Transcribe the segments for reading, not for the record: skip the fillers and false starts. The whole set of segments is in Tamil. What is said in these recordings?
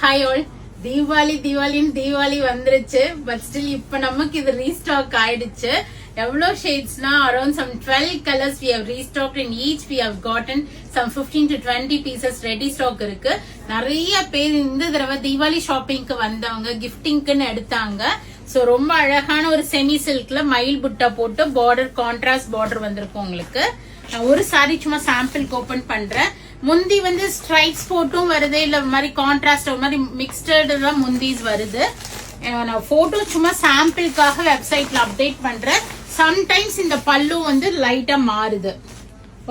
Hi all. தீபாவளி வந்துருச்சு. பட் ஸ்டில் இப்ப நமக்கு இது ரீஸ்டாக் ஆயிடுச்சு. எவ்வளோ ஷேட்ஸ்னா around some 12 colors we have restocked. In each we have gotten some 15 to 20 pieces ready stock இருக்கு. நிறைய பேர் இந்த தடவை தீபாவளி ஷாப்பிங்க்கு வந்தவங்க கிஃப்டிங்க்குன்னு எடுத்தாங்க. சோ ரொம்ப அழகான ஒரு செமி சில்க்ல மயில் புட்டா போட்டு பார்டர் கான்ட்ராஸ்ட் பார்டர் வந்திருக்கும் உங்களுக்கு. நான் ஒரு சாரி சும்மா சாம்பிளுக்கு ஓபன் பண்றேன். முந்தி வந்து ஸ்ட்ரைப்ஸ் போட்டும் வருது, இல்ல மாதிரி கான்ட்ராஸ்ட் ஒரு மாதிரி மிக்ஸ்டர்டு தான் முந்திஸ் வருது. நான் போட்டோ சும்மா சாம்பிளுக்காக வெப்சைட்ல அப்டேட் பண்றேன். சம்டைம்ஸ் இந்த பல்லு வந்து லைட்டா மாறுது.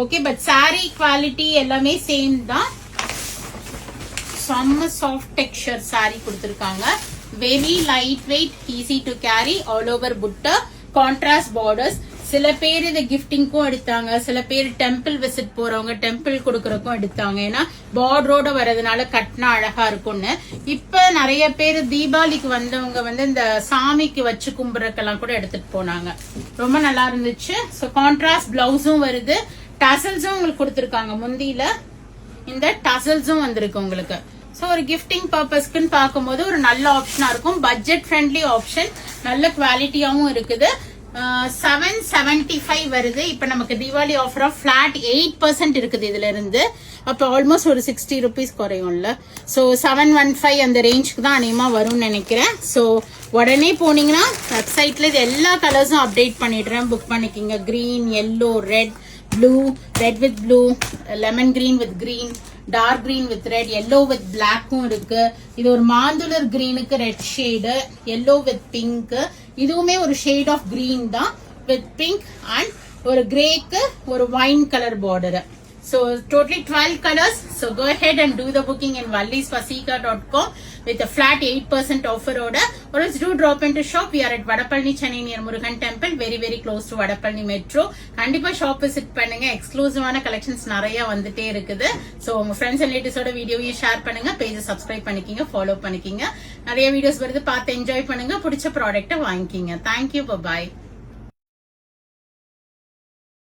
ஓகே, பட் சாரி குவாலிட்டி எல்லாமே சேம் தான். செம்ம சாஃப்ட் டெக்ஸ்சர் சாரி கொடுத்திருக்காங்க. Very light weight, easy to carry, all over புட்டா, கான்ட்ராஸ்ட் பார்டர்ஸ். சில பேர் இதை கிஃப்டிங்க்கும் எடுத்தாங்க, சில பேர் டெம்பிள் விசிட் போறவங்க டெம்பிள் கொடுக்கறதுக்கும் எடுத்தாங்க. ஏன்னா பார்டரோட வரதுனால கட்டினா அழகா இருக்கும்னு. இப்ப நிறைய பேர் தீபாவளிக்கு வந்தவங்க வந்து இந்த சாமிக்கு வச்சு கும்புறக்கெல்லாம் கூட எடுத்துட்டு போனாங்க. ரொம்ப நல்லா இருந்துச்சு. ஸோ கான்ட்ராஸ்ட் பிளவுஸும் வருது, டசல்ஸும் உங்களுக்கு கொடுத்துருக்காங்க. முந்தியில இந்த டசல்ஸும் வந்திருக்கு உங்களுக்கு. ஸோ ஒரு கிஃப்டிங் பர்பஸ்க்குன்னு பார்க்கும்போது ஒரு நல்ல ஆப்ஷனா இருக்கும். பட்ஜெட் ஃப்ரெண்ட்லி ஆப்ஷன், நல்ல குவாலிட்டியாவும் இருக்குது. 775 வருது. இப்ப நமக்கு தீபாவளி ஆஃபரா பிளாட் 8% இருக்குது இதுல இருந்து. அப்ப ஆல்மோஸ்ட் ஒரு 60 rupees குறையும்ல. சோ 715 அந்த ரேஞ்சுக்கு தான் அநேகமா வரும்னு நினைக்கிறேன். சோ உடனே போனீங்கன்னா வெப்சைட்ல இது எல்லா கலர்ஸும் அப்டேட் பண்ணிடுறேன், புக் பண்ணிக்கிங்க. Green, yellow, red, blue, red with blue, lemon green with green, dark green with red, yellow with பிளாக்கும் இருக்கு. இது ஒரு மாந்துளர் கிரீனுக்கு red shade, yellow with pink, இதுவுமே ஒரு ஷேட் ஆஃப் கிரீன் தான் வித் பிங்க், அண்ட் ஒரு கிரேக்கு ஒரு wine colour border. So totally 12 colors. So go ahead and do the booking in vallisvasika.com with a flat 8% offer order, or else do drop into shop. We are at Vadapalani, Chennai near Murugan Temple, very close to Vadapalani Metro. கண்டிப்பா ஷாப் விசிட் பண்ணுங்க. எக்ஸ்க்ளூசிவான கலெக்ஷன்ஸ் நிறைய வந்துட்டே இருக்குது. சோ உங்க ஃப்ரெண்ட்ஸ் அண்ட் ரிலேட்டிவ்ஸோட வீடியோவையும் ஷேர் பண்ணுங்க, பேஜை சப்ஸ்கிரைப் பண்ணிக்கிங்க, ஃபாலோ பண்ணிக்கிங்க. நிறைய வீடியோஸ் வருது, பார்த்து என்ஜாய் பண்ணுங்க, பிடிச்ச ப்ராடக்ட்டை வாங்கிக்கிங்க. Thank you, by.